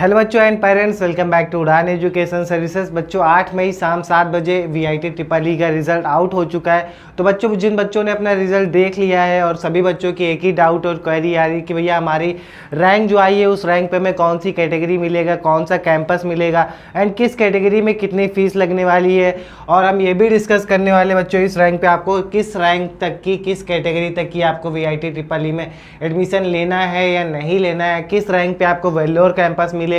Hello बच्चों and parents, welcome back to Udaan education services. बच्चों 8 मई शाम 7 बजे वीआईटी ट्रिपल ई का रिजल्ट आउट हो चुका है। तो बच्चों जिन बच्चों ने अपना रिजल्ट देख लिया है और सभी बच्चों की एक ही डाउट और क्वेरी आ रही कि भैया हमारी रैंक जो आई है उस रैंक पे हमें कौन सी कैटेगरी मिलेगा, कौन सा कैंपस मिलेगा एंड किस कैटेगरी में कितनी फीस लगने वाली है। और हम ये भी डिस्कस करने वाले बच्चों इस रैंक पे आपको किस रैंक तक की, किस कैटेगरी तक की आपको वीआईटी ट्रिपल ई में एडमिशन लेना है या नहीं लेना है, किस रैंक पे आपको वेल्लोर कैंपस मिलेगा,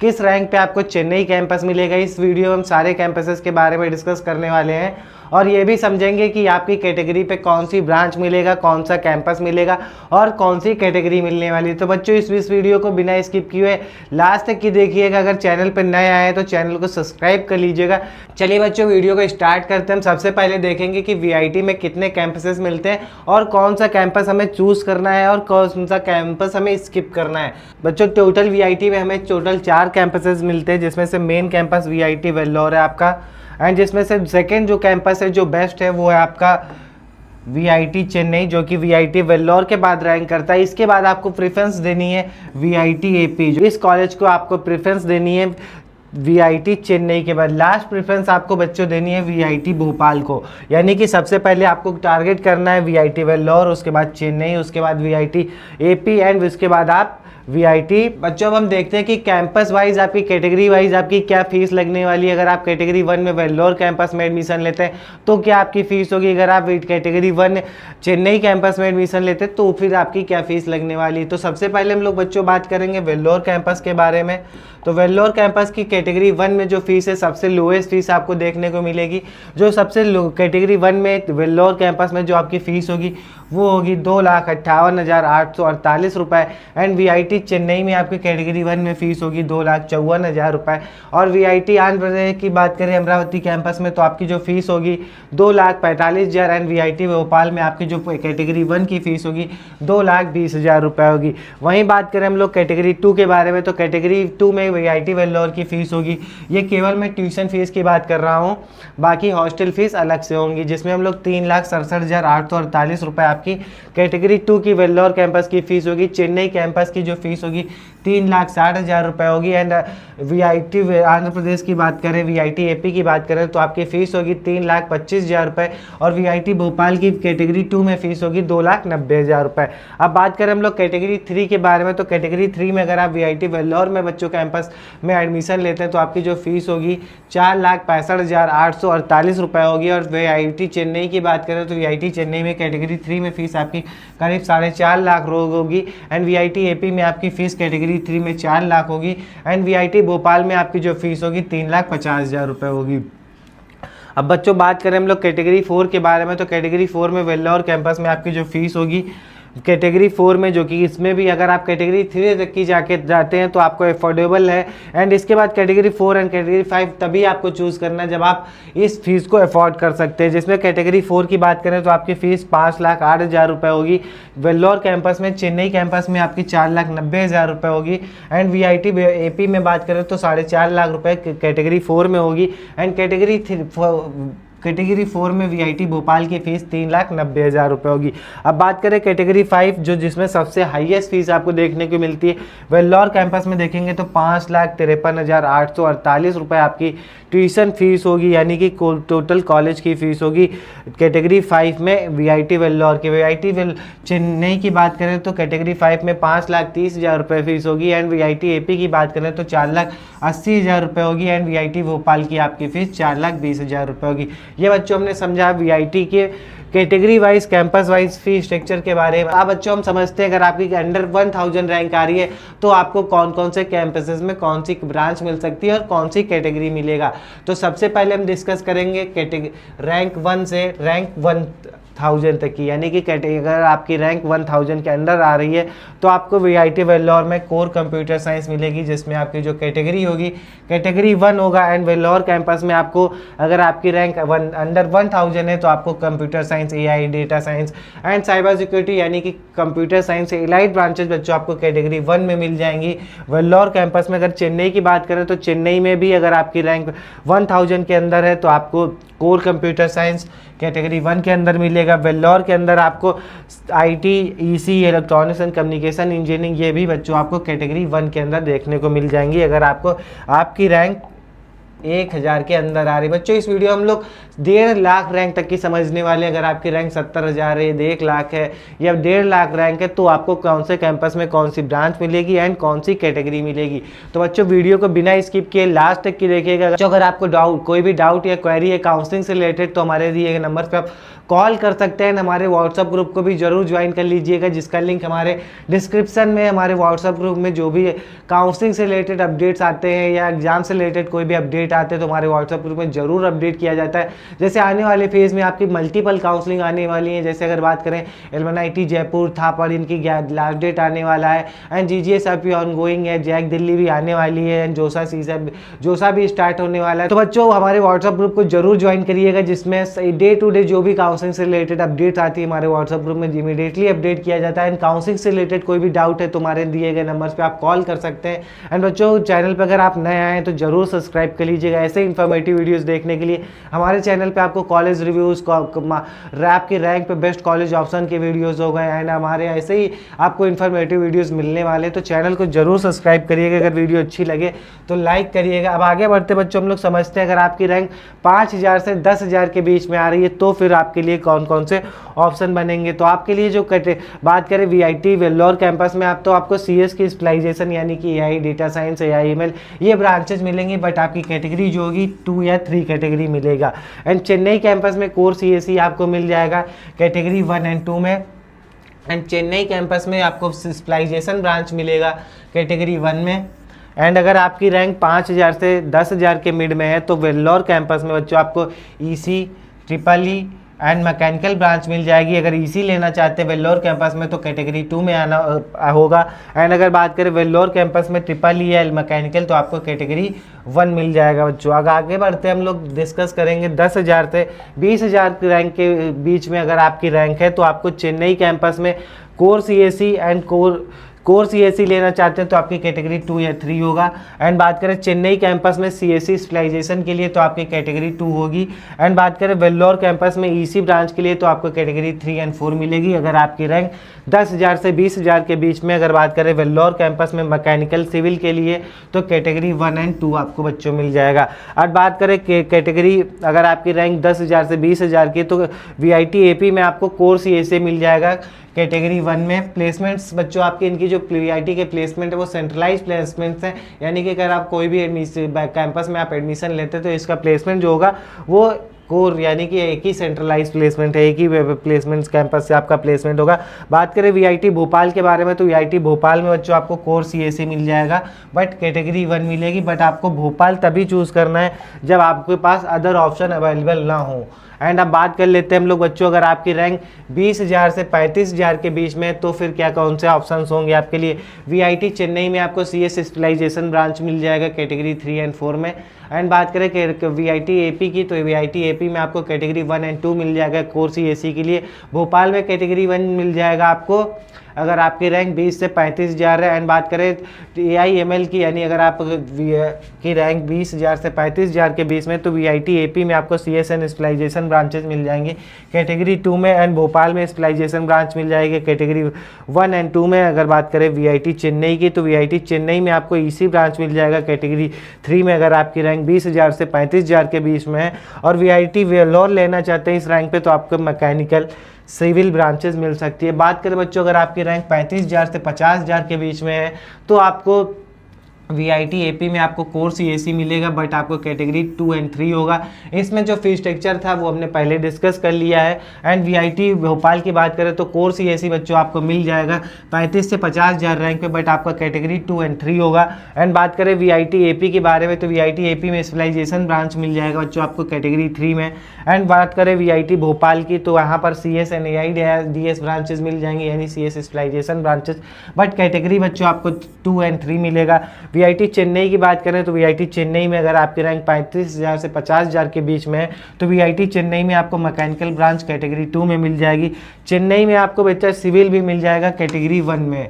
किस रैंक पे आपको चेन्नई कैंपस मिलेगा। इस वीडियो में हम सारे कैंपसेस के बारे में डिस्कस करने वाले हैं और ये भी समझेंगे कि आपकी कैटेगरी पे कौन सी ब्रांच मिलेगा, कौन सा कैंपस मिलेगा और कौन सी कैटेगरी मिलने वाली है। तो बच्चों इस वीडियो को बिना स्किप किए लास्ट तक की देखिएगा। अगर चैनल पर नए आए तो चैनल को सब्सक्राइब कर लीजिएगा। चलिए बच्चों वीडियो को स्टार्ट करते हैं। हम सबसे पहले देखेंगे कि वीआईटी में कितने कैंपसेस मिलते हैं और कौन सा कैंपस हमें चूज करना है और कौन सा कैंपस हमें स्किप करना है। बच्चों टोटल वीआईटी में हमें टोटल 4 कैंपसेस मिलते हैं, जिसमें से मेन कैंपस वीआईटी वेल्लोर है आपका, एंड जिसमें से सेकेंड जो कैंपस है जो बेस्ट है वो है आपका वीआईटी चेन्नई, जो कि वीआईटी वेल्लोर के बाद रैंक करता है। इसके बाद आपको प्रेफरेंस देनी है वीआईटी एपी, इस कॉलेज को आपको प्रेफरेंस देनी है वीआईटी चेन्नई के बाद। लास्ट प्रेफरेंस आपको बच्चों देनी है वीआईटी भोपाल को, यानी कि सबसे पहले आपको टारगेट करना है वीआईटी वेल्लोर, उसके बाद चेन्नई, उसके बाद वीआईटी एपी एंड उसके बाद आप वीआईटी। बच्चों अब हम देखते हैं कि कैंपस वाइज आपकी कैटेगरी वाइज आपकी क्या फीस लगने वाली है। अगर आप कैटेगरी 1 में वेल्लोर कैंपस में एडमिशन लेते हैं तो क्या आपकी फीस होगी, अगर आप कैटेगरी 1 चेन्नई कैंपस में एडमिशन लेते हैं तो फिर आपकी क्या फीस लगने वाली है। तो सबसे पहले हम लोग बच्चों बात करेंगे वेल्लोर कैंपस के बारे में। तो वेल्लोर कैंपस की कैटेगरी 1 में जो फीस है सबसे लोएस्ट फीस आपको देखने को मिलेगी। जो सबसे कैटेगरी 1 में वेल्लोर कैंपस में जो आपकी फीस होगी वो होगी 2,58,848 रुपये एंड वीआईटी चेन्नई में आपकी कैटेगरी 1 में फीस होगी 2,54,000 रुपये। और वीआईटी आंध्र प्रदेश की बात करें अमरावती कैंपस में तो आपकी जो फीस होगी 2,45,000 एंड वीआईटी भोपाल में आपकी जो कैटेगरी 1 की फीस होगी 2,20,000 रुपये होगी। वहीं बात करें हम लोग कैटेगरी 2 के बारे में तो कैटेगरी 2 में वीआईटी वेल्लोर की फीस होगी, ये केवल मैं ट्यूशन फीस की बात कर रहा हूँ, बाकी हॉस्टल फीस अलग से होंगी, जिसमें हम लोग 3,67,848 रुपये आपकी कैटेगरी 2 की वेल्लोर कैंपस की फीस होगी। चेन्नई कैंपस की जो फीस होगी 3,60,000 रुपये होगी एंड वीआईटी आंध्र प्रदेश की बात करें, वीआईटी एपी की बात करें तो आपकी फीस होगी 3,25,000 रुपये और वीआईटी भोपाल की कैटेगरी 2 में फीस होगी 2,90,000 रुपये। अब बात करें हम लोग कैटेगरी 3 के बारे में तो कैटेगरी 3 में अगर आप वीआईटी वेल्लोर में बच्चों कैंपस में एडमिशन लेते हैं तो आपकी जो फीस होगी 4,65,848 रुपये होगी। और वीआईटी चेन्नई की बात करें तो वीआईटी चेन्नई में कैटेगरी 3 में फीस आपकी करीब 4.5 लाख होगी एंड वीआईटी एपी में आपकी फीस कैटेगरी 3 में 4 लाख होगी एंड वीआईटी भोपाल में आपकी जो फीस होगी 3,50,000 रुपये होगी। अब बच्चों बात करें हम लोग कैटेगरी 4 के बारे में तो कैटेगरी 4 में वेल्लोर कैंपस में आपकी जो फीस होगी कैटेगरी 4 में, जो कि इसमें भी अगर आप कैटेगरी 3 तक की जाते हैं तो आपको अफोर्डेबल है एंड इसके बाद कैटेगरी 4 एंड कैटेगरी 5 तभी आपको चूज़ करना है जब आप इस फीस को अफोर्ड कर सकते हैं। जिसमें कैटेगरी 4 की बात करें तो आपकी फ़ीस 5,08,000 रुपये होगी, वेल्लोर कैंपस में, चेन्नई कैंपस में आपकी 4,90,000 रुपये होगी एंड वीआईटी एपी में बात करें तो 4.5 लाख रुपये कैटेगरी 4 में होगी एंड कैटेगरी 4 में वीआईटी भोपाल की फीस 3,90,000 रुपये होगी। अब बात करें कैटेगरी 5 जो जिसमें सबसे हाईएस्ट फीस आपको देखने को मिलती है, वेल्लोर कैंपस में देखेंगे तो 5,53,848 रुपये आपकी ट्यूशन फीस होगी, यानी कि टोटल कॉलेज की फ़ीस होगी कैटेगरी 5 में वीआईटी वेल्लोर की। वीआईटी चेन्नई की बात करें तो कैटेगरी 5 में 5,30,000 रुपये फीस होगी एंड वीआईटी एपी की बात करें तो 4,80,000 रुपये होगी एंड वीआईटी भोपाल की आपकी फ़ीस 4,20,000 रुपये होगी। ये बच्चों हमने समझा वीआईटी के category wise campus wise fee structure के बारे में। अब बच्चों हम समझते हैं अगर आपकी अंडर 1000 रैंक आ रही है तो आपको कौन कौन से कैंपसेस में कौन सी ब्रांच मिल सकती है और कौन सी कैटेगरी मिलेगा। तो सबसे पहले हम डिस्कस करेंगे रैंक 1 से रैंक 1000 तक की, यानी कि अगर आपकी रैंक 1000 के अंदर आ रही है तो आपको वीआईटी वेल्लोर में कोर कंप्यूटर साइंस मिलेगी, जिसमें आपकी जो कैटेगरी होगी कैटेगरी 1 होगा एंड वेल्लोर कैंपस में आपको अगर आपकी रैंक अंडर 1000 है तो आपको computer science, AI, data science and cyber security यानी कि कंप्यूटर साइंस एलाइड ब्रांचेस बच्चों आपको कैटेगरी 1 में मिल जाएंगी वेल्लोर कैंपस में। अगर चेन्नई की बात करें तो चेन्नई में भी अगर आपकी रैंक 1000 के अंदर है तो आपको कोर कंप्यूटर साइंस कैटेगरी 1 के अंदर मिलेगा। वेल्लोर के अंदर आपको IT, EC, electronics and communication engineering, ये भी बच्चों आपको कैटेगरी 1 के अंदर देखने को मिल जाएंगी अगर आपको आपकी रैंक 1000 के अंदर आ रही। बच्चों इस वीडियो हम लोग 1.5 लाख रैंक तक की समझने वाले। अगर आपकी रैंक 70,000 है, 1 लाख है या 1.5 लाख रैंक है, तो आपको कौन से कैंपस में कौन सी ब्रांच मिलेगी एंड कौन सी कैटेगरी मिलेगी। तो बच्चों वीडियो को बिना स्किप किए लास्ट तक की देखिएगा। बच्चों अगर आपको कोई भी डाउट या क्वेरी है काउंसलिंग से रिलेटेड, तो हमारे दिए गए नंबर पर आप कॉल कर सकते हैं। हमारे व्हाट्सअप ग्रुप को भी जरूर ज्वाइन कर लीजिएगा, जिसका लिंक हमारे डिस्क्रिप्शन में। हमारे व्हाट्सअप ग्रुप में जो भी काउंसलिंग से रिलेटेड अपडेट्स आते हैं या एग्जाम से रिलेटेड कोई भी अपडेट आते हैं, तो हमारे व्हाट्सअप ग्रुप में जरूर अपडेट किया जाता है। जैसे आने वाले फेज में आपकी मल्टीपल काउंसलिंग आने वाली है। जैसे अगर बात करें LMNIT जयपुर, थापड़, इनकी लास्ट डेट आने वाला है एंड GGS अभी ऑनगोइंग है। जैक दिल्ली भी आने वाली है एंड जोसा भी स्टार्ट होने वाला है। तो बच्चों हमारे व्हाट्सअप ग्रुप को जरूर ज्वाइन करिएगा, जिसमें डे टू डे जो भी काउंसलिंग से रिलेटेड अपडेट आती है हमारे व्हाट्सएप ग्रुप में इमीडिएटली अपडेट किया जाता है। एंड काउंसलिंग से रिलेटेड कोई भी डाउट है तो हमारे दिए गए नंबर्स पे आप कॉल कर सकते हैं। एंड बच्चों चैनल पे अगर आप नए आए हैं तो जरूर सब्सक्राइब कर लीजिएगा ऐसे इन्फॉर्मेटिव वीडियोस देखने के लिए। हमारे चैनल पे आपको कॉलेज रिव्यूज, रैप की रैंक पे बेस्ट कॉलेज ऑप्शन के वीडियोज हो गए एंड हमारे ऐसे ही आपको इन्फॉर्मेटिव वीडियोज मिलने वाले। तो चैनल को जरूर सब्सक्राइब करिएगा। अगर वीडियो अच्छी लगे तो लाइक करिएगा। अब आगे बढ़ते बच्चों हम लोग समझते हैं अगर आपकी रैंक 5000 से 10,000 के बीच में आ रही है तो फिर आपके लिए कौन कौन से ऑप्शन बनेंगे। तो आपके लिए जो बात करें VIT वेल्लोर कैंपस में आप तो आपको CS की स्पेशलाइजेशन यानी कि AI, data science, AI ML ये ब्रांचेज मिलेंगी, बट आपकी कैटेगरी जो होगी 2 या 3 कैटेगरी मिलेगा। एंड चेन्नई कैंपस में कोर CSE आपको मिल जाएगा कैटेगरी 1 एंड 2 में। एंड चेन्नई कैंपस में आपको स्पेशलाइजेशन ब्रांच मिलेगा कैटेगरी 1 में। एंड अगर आपकी रैंक 5000 से 10,000 के मिड में है तो वेल्लोर कैंपस में बच्चों आपको EC, EEE and mechanical branch मिल जाएगी। अगर EC लेना चाहते हैं वेल्लोर कैंपस में तो कैटेगरी 2 में आना होगा। एंड अगर बात करें वेल्लोर कैंपस में EEE या मैकेनिकल तो आपको कैटेगरी 1 मिल जाएगा बच्चों। अगर आगे बढ़ते हैं हम लोग डिस्कस करेंगे 10,000 से 20,000 रैंक के बीच में अगर आपकी रैंक है तो आपको चेन्नई कैंपस में core CSE and core CSE लेना चाहते हैं तो आपकी कैटेगरी 2 या 3 होगा। एंड बात करें चेन्नई कैंपस में CSE स्पेशलाइजेशन के लिए तो आपकी कैटेगरी 2 होगी। एंड बात करें वेल्लोर कैंपस में EC ब्रांच के लिए तो आपको कैटेगरी 3 एंड 4 मिलेगी। अगर आपकी रैंक 10,000 से 20,000 के बीच में अगर बात करें वेल्लोर कैंपस में मैकेनिकल सिविल के लिए तो कैटेगरी 1 एंड 2 आपको बच्चों मिल जाएगा। और बात करें कैटेगरी अगर आपकी रैंक 10,000 से 20,000 की तो VIT AP में आपको कोर CSE मिल जाएगा कैटेगरी 1 में। प्लेसमेंट्स बच्चों आपके इनकी जो VIT के प्लेसमेंट है वो सेंट्रलाइज प्लेसमेंट्स हैं, यानी कि अगर आप कोई भी कैंपस में आप एडमिशन लेते हैं तो इसका प्लेसमेंट जो होगा वो कोर यानी कि एक ही सेंट्रलाइज प्लेसमेंट है, एक ही प्लेसमेंट कैंपस से आपका प्लेसमेंट होगा। बात करें VIT भोपाल के बारे में तो VIT भोपाल में बच्चों आपको कोर CSE मिल जाएगा बट कैटेगरी 1 मिलेगी। बट आपको भोपाल तभी चूज़ करना है जब आपके पास अदर ऑप्शन अवेलेबल ना हो। एंड अब बात कर लेते हैं हम लोग बच्चों अगर आपकी रैंक 20,000 से 35,000 के बीच में तो फिर क्या कौन से ऑप्शंस होंगे आपके लिए। VIT चेन्नई में आपको CS स्पेशलाइजेशन ब्रांच मिल जाएगा कैटेगरी 3 एंड 4 में। एंड बात करें VIT AP की तो VIT AP में आपको कैटेगरी 1 एंड 2 मिल जाएगा कोर CSE के लिए। भोपाल में कैटेगरी 1 मिल जाएगा आपको अगर आपकी रैंक 20 से 35,000 है। एंड बात करें AI ML की यानी अगर आप की रैंक 20,000 से 35,000 के बीच में तो VIT AP में आपको CS एंड स्पेशलाइजेशन ब्रांचेज मिल जाएंगे कैटेगरी 2 में। एंड भोपाल में स्पेशलाइजेशन ब्रांच मिल जाएगी कैटेगरी 1 एंड 2 में। अगर बात करें VIT चेन्नई की तो VIT चेन्नई में आपको EC ब्रांच मिल जाएगा कैटेगरी 3 में अगर आपकी रैंक 20,000 से 35,000 के बीच में है। और VIT वेल्लोर लेना चाहते हैं इस रैंक पे तो आपको मैकेनिकल सिविल ब्रांचेस मिल सकती है। बात करें बच्चों अगर आपकी रैंक 35,000 से 50,000 के बीच में है तो आपको VIT AP में आपको कोर CSE मिलेगा बट आपको कैटेगरी 2 एंड 3 होगा। इसमें जो फीस स्ट्रक्चर था वो हमने पहले डिस्कस कर लिया है। एंड VIT भोपाल की बात करें तो कोर CSE बच्चों आपको मिल जाएगा 35 से 50,000 रैंक पे बट आपका कैटेगरी 2 एंड 3 होगा। एंड बात करें VIT AP के बारे में तो VIT AP में स्पेशलाइजेशन ब्रांच मिल जाएगा बच्चों आपको कैटेगरी 3 में। एंड बात करें VIT भोपाल की तो यहाँ पर CS and AI DS branches मिल जाएंगे यानी CS specialization branches but category बच्चों आपको 2 एंड 3 मिलेगा। VIT चेन्नई की बात करें तो VIT चेन्नई में अगर आपकी रैंक 35,000 से 50,000 के बीच में है तो VIT चेन्नई में आपको मैकेनिकल ब्रांच कैटेगरी 2 में मिल जाएगी। चेन्नई में आपको बच्चा सिविल भी मिल जाएगा कैटेगरी 1 में।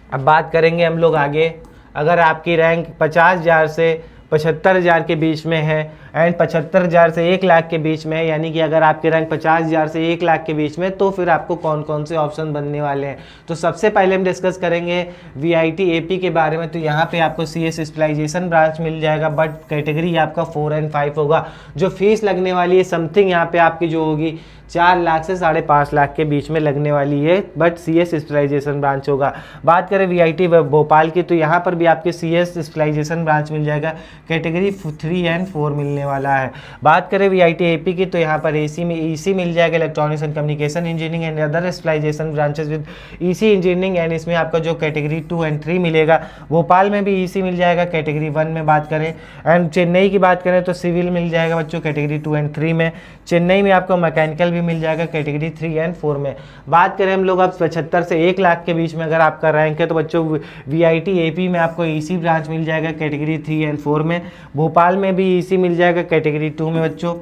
अब बात करेंगे हम लोग आगे अगर आपकी रैंक 50,000 से 75,000 के बीच में है एंड 75,000 से 1 लाख के बीच में, यानी कि अगर आपके रैंक 50,000 से 1 लाख के बीच में, तो फिर आपको कौन कौन से ऑप्शन बनने वाले हैं। तो सबसे पहले हम डिस्कस करेंगे VIT AP के बारे में। तो यहाँ पे आपको CS स्पेशलाइजेशन ब्रांच मिल जाएगा, बट कैटेगरी आपका 4 और 5 होगा। जो फीस लगने वाली है समथिंग यहाँ पे आपकी जो होगी 4 लाख से 5.5 लाख के बीच में लगने वाली है, बट CS स्पेशलाइजेशन ब्रांच होगा। बात करें VIT भोपाल की, तो यहाँ पर भी आपके CS स्पेशलाइजेशन ब्रांच मिल जाएगा, कैटेगरी 3 और 4 मिलने वाला है। बात करें VIT AP की, तो यहाँ पर AC में EC मिल जाएगा, electronics and communication engineering and other specialization branches with EC engineering, and इसमें आपका जो कैटेगरी 2 और 3 मिलेगा। भोपाल में भी EC मिल जाएगा कैटेगरी 1 में बात करें। एंड चेन्नई की बात करें तो सिविल मिल जाएगा बच्चों कैटेगरी 2 और 3 में। चेन्नई में आपको मैकेनिकल भी मिल जाएगा कैटेगरी 3 और 4 में। बात करें हम लोग अब 75 से 1 लाख के बीच में अगर आपका रैंक है, तो बच्चों VIT AP में आपको EC ब्रांच मिल जाएगा कैटेगरी 3 और 4 में। भोपाल में भी EC मिल जाएगा कैटेगरी 2 में बच्चों।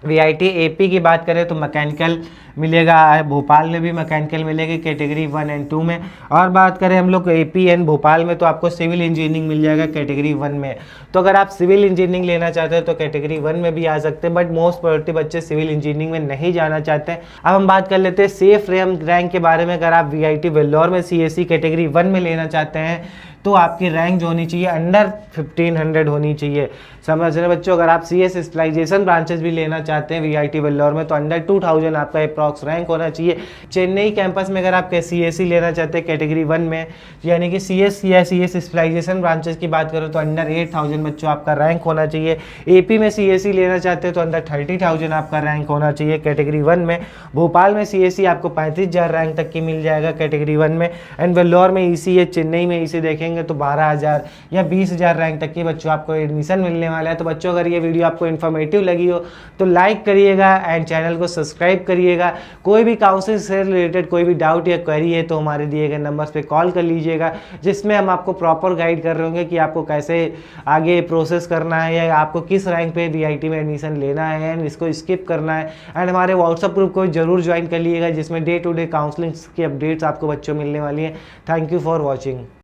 VIT AP की बात करें तो मैकेनिकल मिलेगा, भोपाल में भी मैकेनिकल मिलेगी कैटेगरी 1 और 2 में। और बात करें हम लोग AP एंड भोपाल में, तो आपको सिविल इंजीनियरिंग मिल जाएगा कैटेगरी 1 में। तो अगर आप सिविल इंजीनियरिंग लेना चाहते हैं तो कैटेगरी 1 में भी आ सकते हैं, बट मोस्ट प्रायोरिटी बच्चे सिविल इंजीनियरिंग में नहीं जाना चाहते हैं। अब हम बात कर लेते हैं सेफ रैंक के बारे में। अगर आप VIT वेल्लोर में CSE कैटेगरी 1 में लेना चाहते हैं, तो आपकी रैंक जो होनी चाहिए अंडर 1500 होनी चाहिए। समझ रहे बच्चों, अगर आप CS स्पेशलाइजेशन ब्रांचेस भी लेना चाहते हैं VIT वेल्लोर में, तो अंडर 2000 आपका अप्रॉक्स रैंक होना चाहिए। चेन्नई कैंपस में अगर आप CSE लेना चाहते हैं कैटेगरी 1 में, यानी कि CS या CS स्पेशलाइजेशन ब्रांचेस की बात करो तो अंडर 8000 बच्चों आपका रैंक होना चाहिए। AP में CSE लेना चाहते हैं तो अंडर 30,000 आपका रैंक होना चाहिए कैटेगरी 1 में। भोपाल में CSE आपको 35,000 रैंक तक की मिल जाएगा कैटेगरी 1 में। एंड वेल्लोर में EC है, चेन्नई में EC देखेंगे तो 12,000 या 20,000 रैंक तक की बच्चों आपको एडमिशन मिलने वाला है। तो बच्चों अगर ये वीडियो आपको इन्फॉर्मेटिव लगी हो तो लाइक करिएगा एंड चैनल को सब्सक्राइब करिएगा। कोई भी काउंसलिंग से रिलेटेड कोई भी डाउट या क्वेरी है तो हमारे दिए गए नंबर्स पे कॉल कर लीजिएगा, जिसमें हम आपको प्रॉपर गाइड कर रहे होंगे कि आपको कैसे आगे प्रोसेस करना है या आपको किस रैंक पे VIT में एडमिशन लेना है एंड इसको स्किप करना है। एंड हमारे व्हाट्सअप ग्रुप को जरूर ज्वाइन कर लीजिएगा, जिसमें डे टू डे काउंसलिंग की अपडेट्स आपको बच्चों मिलने वाली हैं। Thank you for watching.